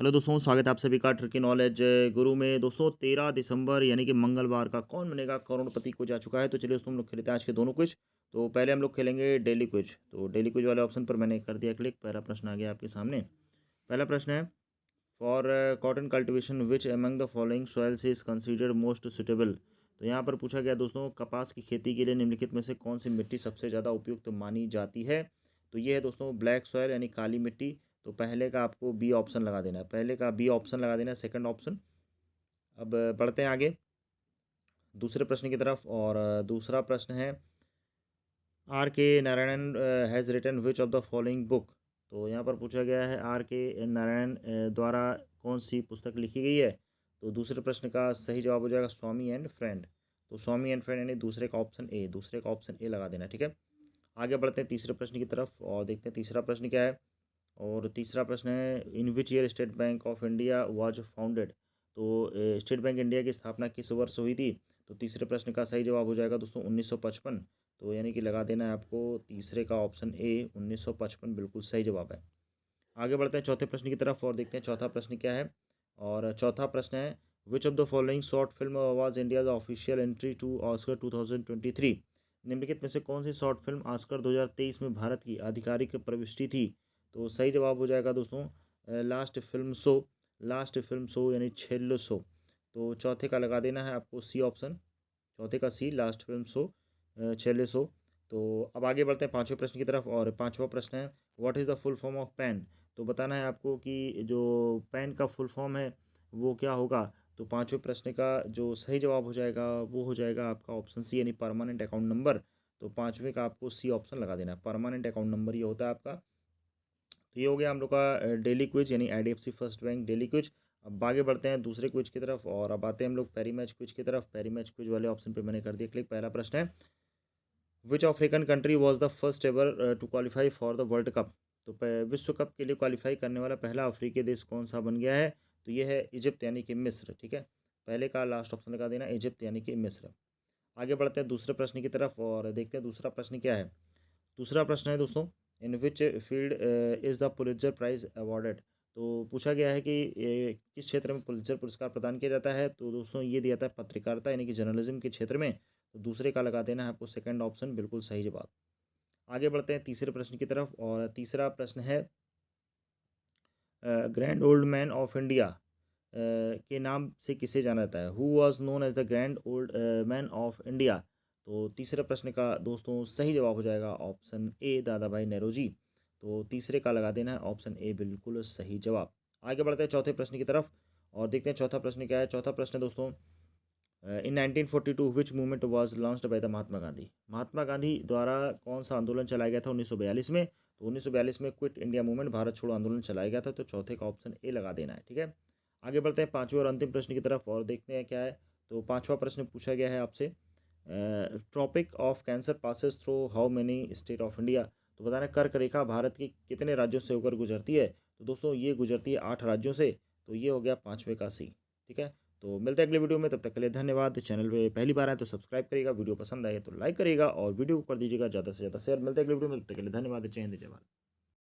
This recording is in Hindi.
हेलो दोस्तों, स्वागत है आप सभी का ट्रिकी नॉलेज गुरु में। दोस्तों 13 दिसंबर यानी कि मंगलवार का कौन बनेगा करोड़पति को जा चुका है। तो चलिए दोस्तों हम लोग खेलते हैं आज के दोनों क्विज। तो पहले हम लोग खेलेंगे डेली क्विज। तो डेली क्विज वाले ऑप्शन पर मैंने कर दिया क्लिक। पहला प्रश्न आ गया आपके सामने। पहला प्रश्न है, for cotton cultivation which among the following soils is considered most suitable. तो यहाँ पर पूछा गया दोस्तों, कपास की खेती के लिए निम्नलिखित में से कौन सी मिट्टी सबसे ज़्यादा उपयुक्त मानी जाती है। तो ये है दोस्तों ब्लैक सॉयल यानी काली मिट्टी। तो पहले का आपको बी ऑप्शन लगा देना है, पहले का बी ऑप्शन लगा देना है, सेकंड ऑप्शन। अब बढ़ते हैं आगे दूसरे प्रश्न की तरफ। और दूसरा प्रश्न है, R K Narayanan has written which of the following book. तो यहाँ पर पूछा गया है आर के नारायण द्वारा कौन सी पुस्तक लिखी गई है। तो दूसरे प्रश्न का सही जवाब हो जाएगा स्वामी एंड फ्रेंड। तो स्वामी एंड फ्रेंड यानी दूसरे का ऑप्शन ए, दूसरे का ऑप्शन ए लगा देना, ठीक है। आगे बढ़ते हैं तीसरे प्रश्न की तरफ और देखते हैं तीसरा प्रश्न क्या है। और तीसरा प्रश्न है, in which year State Bank of India was founded. तो स्टेट बैंक इंडिया की स्थापना किस वर्ष हुई थी। तो तीसरे प्रश्न का सही जवाब हो जाएगा दोस्तों 1955। तो यानी कि लगा देना है आपको तीसरे का ऑप्शन ए, 1955 बिल्कुल सही जवाब है। आगे बढ़ते हैं चौथे प्रश्न की तरफ और देखते हैं चौथा प्रश्न क्या है। और चौथा प्रश्न है, which of the following short film was India official entry to Oscar 2023। निम्नलिखित में से कौन सी शॉर्ट फिल्म ऑस्कर 2023 में भारत की आधिकारिक प्रविष्टि थी। तो सही जवाब हो जाएगा दोस्तों last film show, last film show यानी छेल्लो शो। तो चौथे का लगा देना है आपको सी ऑप्शन, चौथे का सी, लास्ट फिल्म शो छेल्लो शो। तो अब आगे बढ़ते हैं पांचवें प्रश्न की तरफ। और पांचवा प्रश्न है, what is the full form of pan. तो बताना है आपको कि जो पैन का फुल फॉर्म है वो क्या होगा। तो पांचवें प्रश्न का जो सही जवाब हो जाएगा वो हो जाएगा आपका ऑप्शन सी यानी परमानेंट अकाउंट नंबर। तो पांचवें का आपको सी ऑप्शन लगा देना है, परमानेंट अकाउंट नंबर ये होता है आपका। तो ये हो गया हम लोग का डेली क्विज यानी IDFC first bank daily quiz. अब आगे बढ़ते हैं दूसरे क्विज की तरफ और अब आते हैं हम लोग पेरी मैच क्विज की तरफ। पेरी मैच क्विज वाले ऑप्शन पे मैंने कर दिया क्लिक। पहला प्रश्न है, which African country was the first ever to qualify for the world cup. तो विश्व कप के लिए क्वालिफाई करने वाला पहला अफ्रीकी देश कौन सा बन गया है। तो ये है इजिप्ट यानी कि मिस्र, ठीक है। पहले का लास्ट ऑप्शन लगा देना इजिप्ट यानी कि मिस्र। आगे बढ़ते हैं दूसरे प्रश्न की तरफ और देखते हैं दूसरा प्रश्न क्या है। दूसरा प्रश्न है दोस्तों, in which field is the Pulitzer prize awarded. तो पूछा गया है कि किस क्षेत्र में पुलित्जर पुरस्कार प्रदान किया जाता है। तो दोस्तों ये दिया था पत्रकारिता यानी कि जर्नलिज्म के क्षेत्र में। तो दूसरे का लगा देना है आपको सेकंड ऑप्शन, बिल्कुल सही जवाब। आगे बढ़ते हैं तीसरे प्रश्न की तरफ और तीसरा प्रश्न है, grand old man of India के नाम से किसे जाना जाता है। Who was known as the grand old man of India. तो तीसरे प्रश्न का दोस्तों सही जवाब हो जाएगा ऑप्शन ए, दादा भाई नेहरू। तो तीसरे का लगा देना है ऑप्शन ए, बिल्कुल सही जवाब। आगे बढ़ते हैं चौथे प्रश्न की तरफ और देखते हैं चौथा प्रश्न क्या है। चौथा प्रश्न है दोस्तों, in 1942 which movement was launched by the Mahatma Gandhi. Mahatma Gandhi द्वारा कौन सा आंदोलन चलाया गया था 1942 में। तो 1942 में क्विट इंडिया मूवमेंट, भारत छोड़ो आंदोलन चलाया गया था। तो चौथे का ऑप्शन ए लगा देना है, ठीक है। आगे बढ़ते हैं पांचवें और अंतिम प्रश्न की तरफ और देखते हैं क्या है। तो पांचवा प्रश्न पूछा गया है आपसे, tropic of cancer passes through how many state of India. तो बताना कर्क रेखा भारत के कितने राज्यों से होकर गुजरती है। तो दोस्तों ये गुजरती है 8 राज्यों से। तो ये हो गया पाँचवें का सी, ठीक है। तो मिलते हैं अगले वीडियो में, तब तक के लिए धन्यवाद। चैनल पे पहली बार आए तो सब्सक्राइब करिएगा, वीडियो पसंद आए तो लाइक करिएगा और वीडियो को कर दीजिएगा ज़्यादा से ज़्यादा शेयर। मिलते हैं अगले वीडियो में, तब तक के लिए धन्यवाद। जय हिंद, जय भारत।